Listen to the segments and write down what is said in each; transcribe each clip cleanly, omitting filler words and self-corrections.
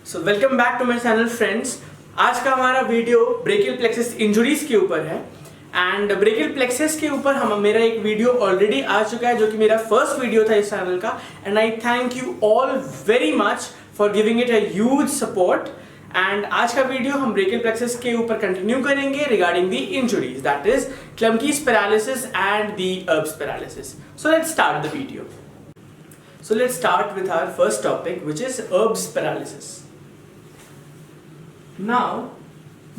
So welcome back to my channel friends. आज का हमारा वीडियो ब्रेकियल प्लेक्सस इंजुरीज के ऊपर है एंड ब्रेकियल प्लेक्सस के ऊपर मेरा एक वीडियो ऑलरेडी आ चुका है जो कि मेरा फर्स्ट वीडियो था इस चैनल का and I thank you all very much for giving it a huge support. And आज का वीडियो हम ब्रेकियल प्लेक्सस के ऊपर कंटिन्यू करेंगे regarding the injuries, that is Klumpke's paralysis and the Erb's paralysis. So let's start the video. So let's start with our first topic, which is Erb's paralysis. Now,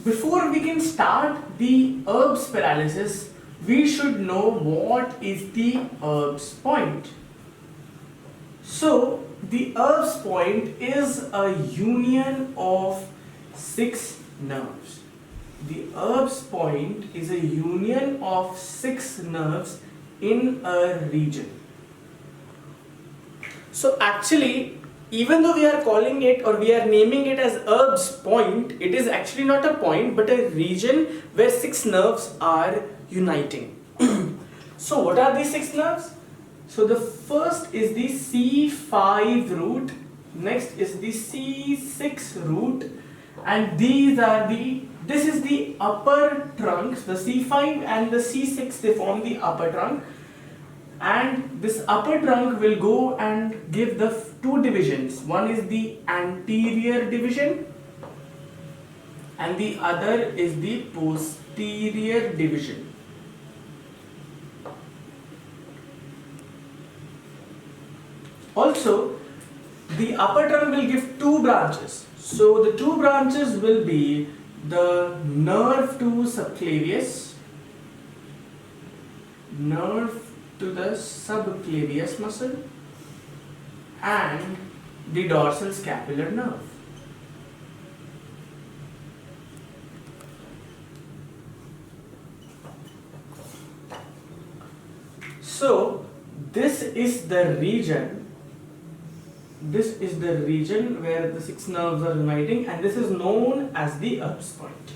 before we can start the Erb's paralysis, we should know what is the Erb's point. So, the Erb's point is a union of 6 nerves. The Erb's point is a union of 6 nerves in a region. So actually, even though we are calling it or we are naming it as Erb's point, it is actually not a point but a region where 6 nerves are uniting. So what are these 6 nerves? So the first is the C5 root, next is the C6 root, and this is the upper trunks. The C5 and the C6, they form the upper trunk, and this upper trunk will go and give the two divisions. One is the anterior division and the other is the posterior division. Also, the upper trunk will give two branches. So the two branches will be the nerve to subclavius, nerve to the subclavius muscle, and the dorsal scapular nerve. So this is the region. This is the region where the 6 nerves are uniting, and this is known as the Erb's point.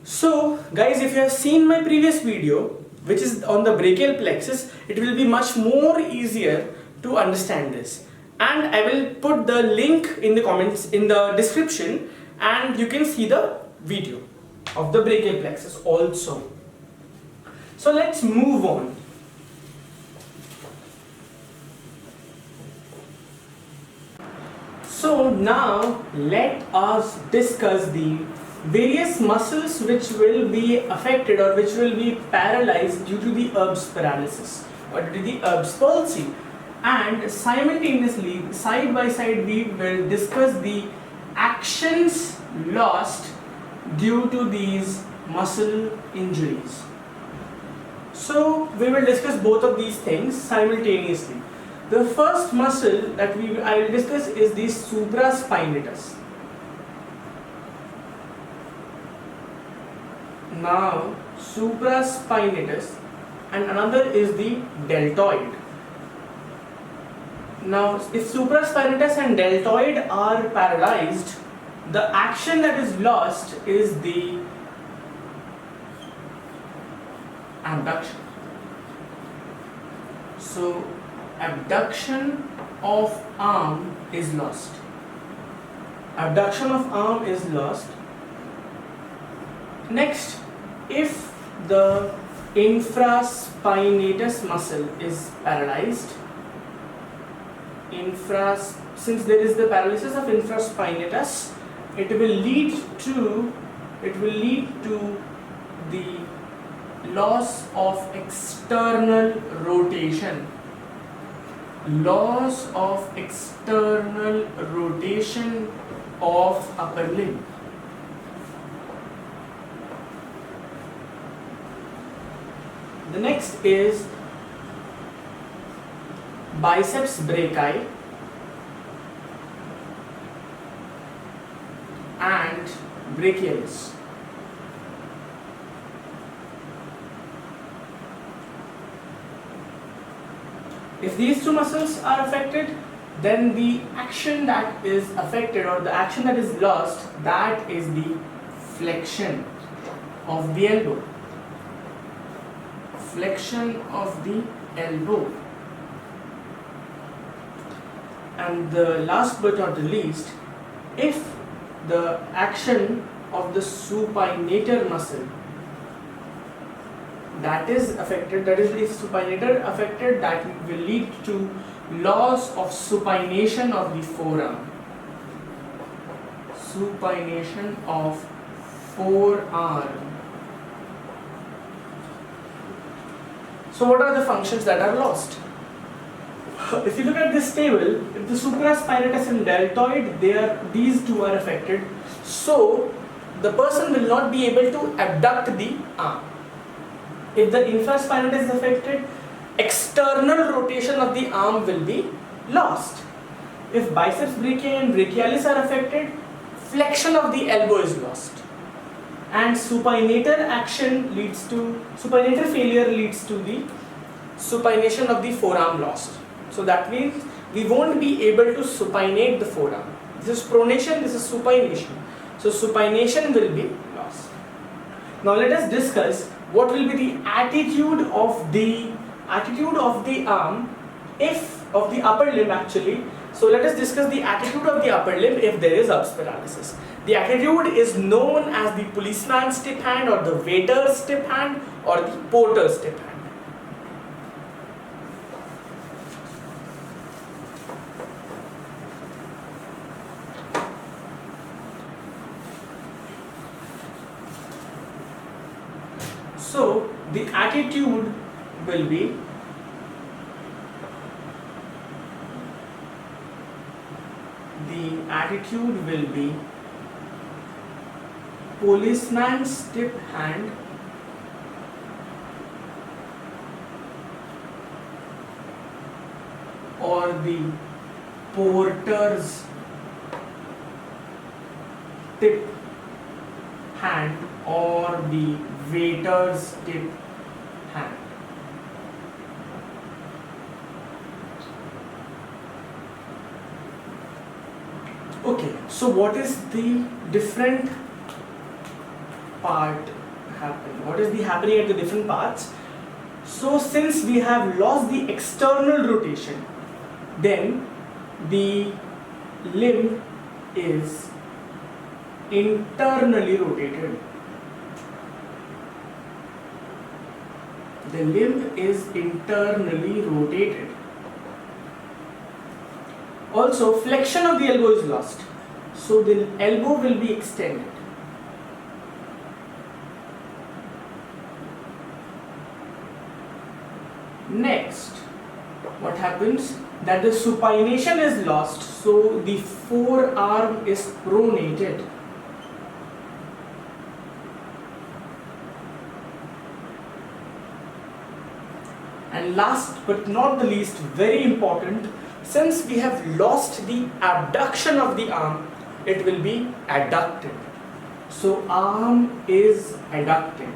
So guys, if you have seen my previous video which is on the brachial plexus, it will be much more easier to understand this, and I will put the link in the comments in the description, and you can see the video of the brachial plexus also. So let's move on. So now let us discuss the various muscles which will be affected or which will be paralyzed due to the Erb's paralysis or due to the Erb's palsy, and simultaneously side by side we will discuss the actions lost due to these muscle injuries. So we will discuss both of these things simultaneously. The first muscle that I will discuss is the supraspinatus. Now, supraspinatus, and another is the deltoid. Now, if supraspinatus and deltoid are paralyzed, the action that is lost is the abduction. So, abduction of arm is lost. Abduction of arm is lost. Next, if the infraspinatus muscle is paralyzed, since there is the paralysis of infraspinatus, it will lead to the loss of external rotation. Loss of external rotation of upper limb. The next is biceps brachii and brachialis. If these two muscles are affected, then the action that is affected or the action that is lost, that is the flexion of the elbow. Flexion of the elbow. And the last but not the least if the action of the supinator muscle that is affected, that is if supinator affected, that will lead to loss of supination of the forearm. Supination of forearm. So what are the functions that are lost? If you look at this table, if the supraspinatus and deltoid, these two are affected, so the person will not be able to abduct the arm. If the infraspinatus is affected, external rotation of the arm will be lost. If biceps brachii and brachialis are affected, flexion of the elbow is lost. And supinator failure leads to the supination of the forearm lost. So that means we won't be able to supinate the forearm. This is pronation, this is supination. So supination will be lost. Now let us discuss what will be the attitude of the arm, of the upper limb actually. So let us discuss the attitude of the upper limb if there is Erb's paralysis. The attitude is known as the policeman's tip hand or the waiter's tip hand or the porter's tip hand. So the attitude will be policeman's tip hand or the porter's tip hand or the waiter's tip hand. Okay, so what is the different part happening? What is the happening at the different parts? So since we have lost the external rotation, then the limb is internally rotated. The limb is internally rotated. Also, flexion of the elbow is lost. So the elbow will be extended. Next, what happens? That the supination is lost, so the forearm is pronated. And last but not the least, very important, since we have lost the abduction of the arm, it will be adducted. So arm is adducted.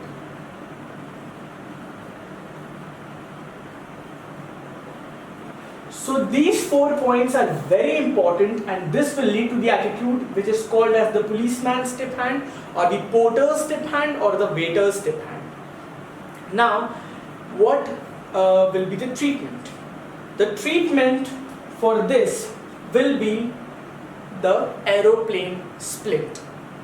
So these 4 points are very important, and this will lead to the attitude which is called as the policeman's tip hand or the porter's tip hand or the waiter's tip hand. Now, what will be the treatment? The treatment for this will be the aeroplane split.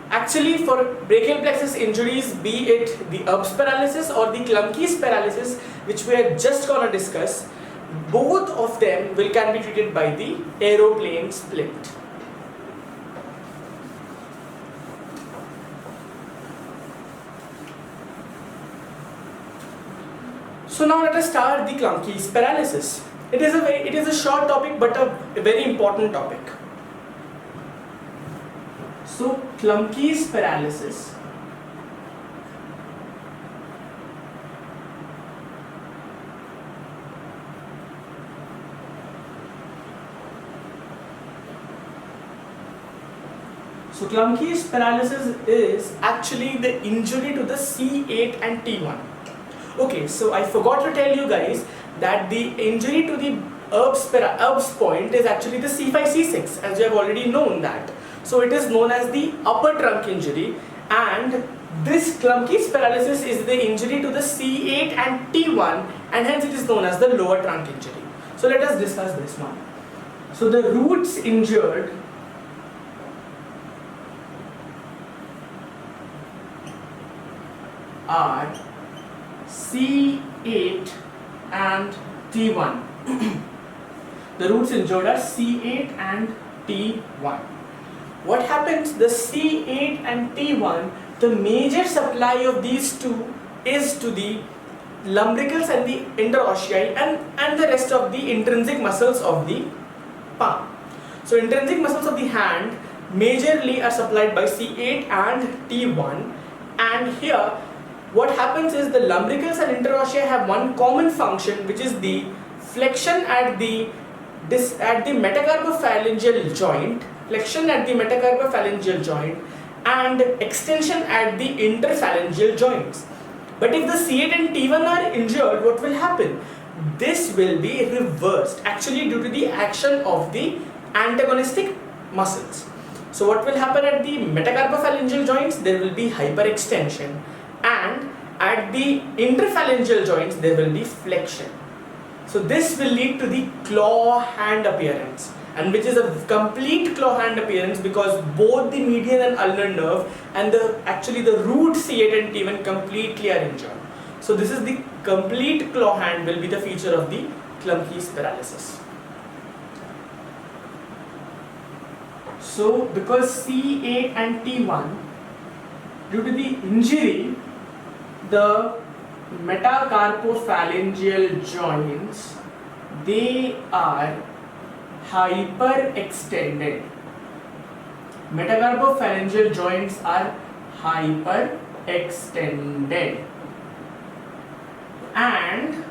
Actually, for brachial plexus injuries, be it the Erb's paralysis or the Klumpke's paralysis, which we are just going to discuss, both of them can be treated by the aeroplane split. So now let us start the Klumpke's paralysis. It is a short topic but a very important topic. So Klumpke's paralysis is actually the injury to the C8 and T1. Okay, so I forgot to tell you guys that the injury to the Erb's point is actually the C5, C6, as you have already known that. So it is known as the upper trunk injury, and this Klumpke's paralysis is the injury to the C8 and T1, and hence it is known as the lower trunk injury. So let us discuss this one. So the roots injured are C8 and T1. The roots injured are C8 and T1. What happens? The C8 and T1, the major supply of these two is to the lumbricals and the interossei and the rest of the intrinsic muscles of the palm. So intrinsic muscles of the hand majorly are supplied by C8 and T1, and here what happens is the lumbricals and interossei have one common function, which is the flexion at the metacarpophalangeal joint, and extension at the interphalangeal joints. But if the C8 and T1 are injured, what will happen? This will be reversed, actually due to the action of the antagonistic muscles. So what will happen at the metacarpophalangeal joints? There will be hyperextension, and at the interphalangeal joints there will be flexion. So this will lead to the claw hand appearance, and which is a complete claw hand appearance because both the median and ulnar nerve and the root C8 and T1 completely are injured. So this is the complete claw hand will be the feature of the Klumpke's paralysis. So because C8 and T1, due to the injury, the metacarpophalangeal joints, they are hyperextended. Metacarpophalangeal joints are hyperextended, and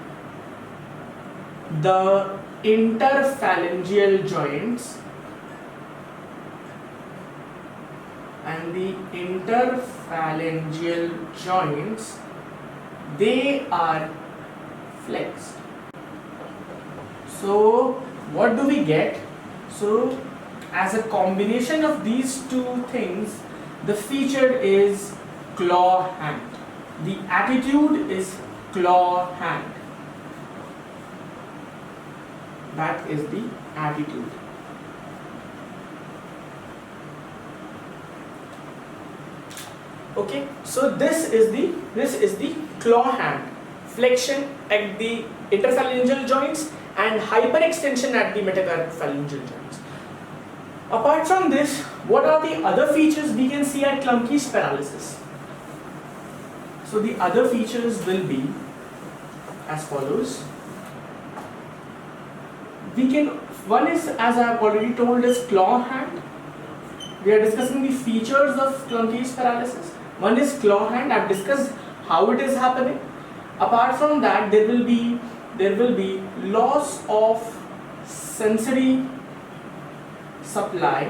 the interphalangeal joints they are flexed. So what do we get? So as a combination of these two things, the feature is claw hand. The attitude is claw hand. That is the attitude. Okay, so this is the claw hand, flexion at the interphalangeal joints and hyperextension at the metacarpophalangeal joints. Apart from this, what are the other features we can see at Klumpke's paralysis? So the other features will be as follows. One is, as I have already told, is claw hand. We are discussing the features of Klumpke's paralysis. One is claw hand. I have discussed how it is happening. Apart from that, there will be loss of sensory supply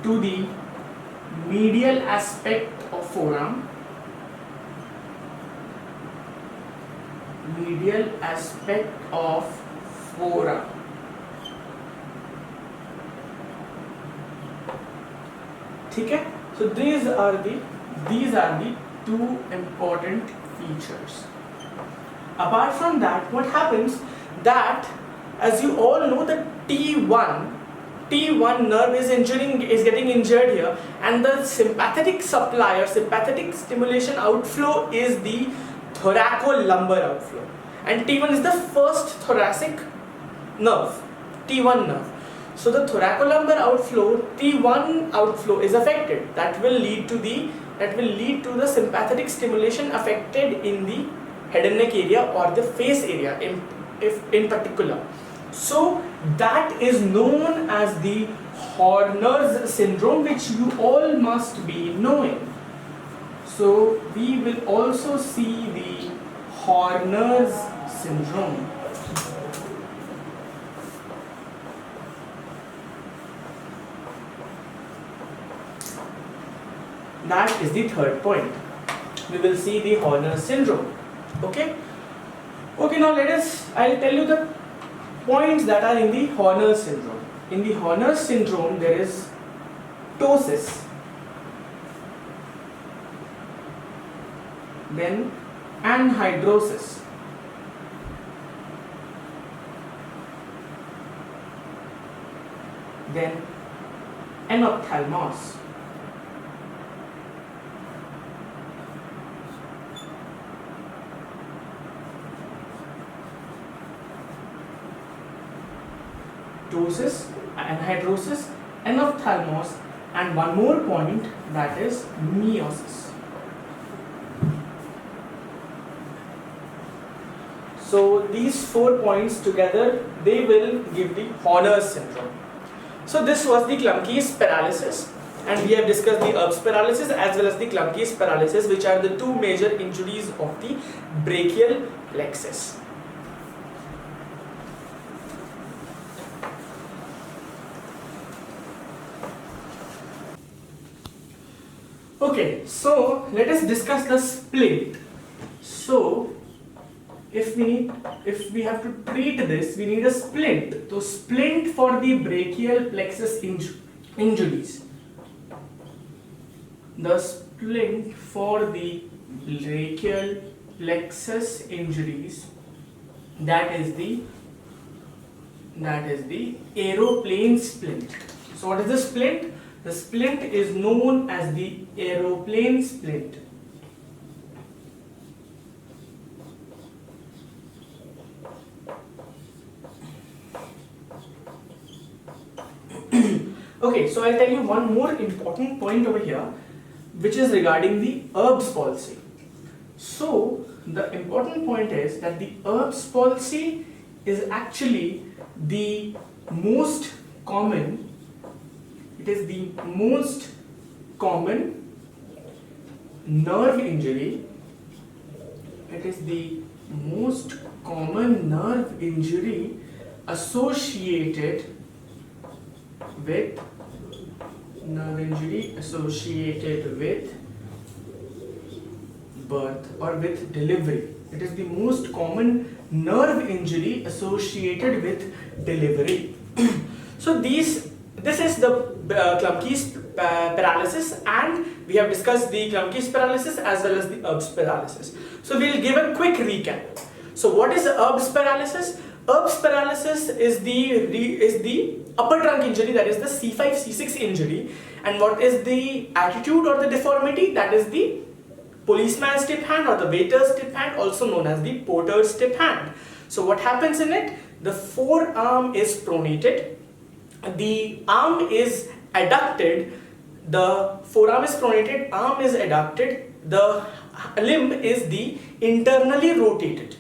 to the medial aspect of forearm, ठीक है? So these are the two important features. Apart from that, what happens that, as you all know, the T1 nerve is getting injured here, and the sympathetic supply or sympathetic stimulation outflow is the thoracolumbar outflow, and T1 is the first thoracic nerve, T1 nerve. So the thoracolumbar outflow, T1 outflow is affected. That will lead to the sympathetic stimulation affected in the head and neck area or the face area in particular. So that is known as the Horner's syndrome, which you all must be knowing. So we will also see the Horner's syndrome. That is the third point. We will see the Horner's syndrome. Okay, now I'll tell you the points that are in the Horner's syndrome. In the Horner's syndrome, there is ptosis, then anhydrosis, then enophthalmos, ptosis, anhidrosis, enophthalmos, and one more point, that is meiosis. So these 4 points together, they will give the Horner's syndrome. So this was the Klumpke's paralysis, and we have discussed the Erb's paralysis as well as the Klumpke's paralysis, which are the two major injuries of the brachial plexus. Okay, so let us discuss the splint. So if we have to treat this, we need a splint. So splint for the brachial plexus injuries. The splint for the brachial plexus injuries, that is the aeroplane splint. So what is the splint? The splint is known as the aeroplane splint. Okay, so I'll tell you one more important point over here, which is regarding the Erb's palsy. So the important point is that the Erb's palsy is actually the most common. It is the most common nerve injury. It is the most common nerve injury associated with birth or with delivery. It is the most common nerve injury associated with delivery. So this is the Klumpke's paralysis, and we have discussed the Klumpke's paralysis as well as the Erb's paralysis. So we'll give a quick recap. So what is Erb's paralysis? Erb's paralysis is the upper trunk injury, that is the C5, C6 injury. And what is the attitude or the deformity? That is the policeman's tip hand or the waiter's tip hand, also known as the porter's tip hand. So what happens in it? The forearm is pronated, the arm is adducted, the forearm is pronated, arm is adducted, the limb is the internally rotated,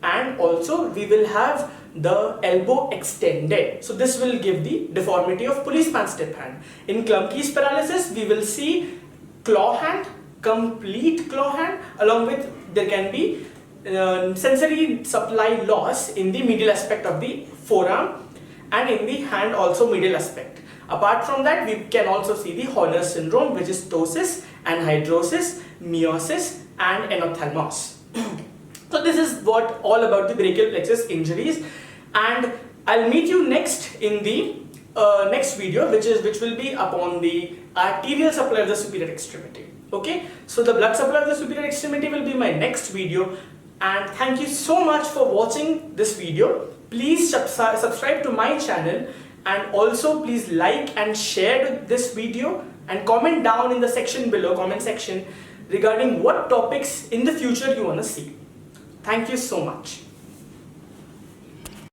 and also we will have the elbow extended. So this will give the deformity of policeman's tip hand. In Klumpke's paralysis, we will see claw hand, complete claw hand, along with there can be sensory supply loss in the medial aspect of the forearm and in the hand also medial aspect. Apart from that, we can also see the Horner's syndrome, which is ptosis, anhidrosis, meiosis, and enophthalmos. So this is what all about the brachial plexus injuries, and I'll meet you next in the next video, which will be upon the arterial supply of the superior extremity. Okay, so the blood supply of the superior extremity will be my next video, and thank you so much for watching this video. Please subscribe to my channel, and also please like and share this video, and comment down in the section below, comment section, regarding what topics in the future you want to see. Thank you so much.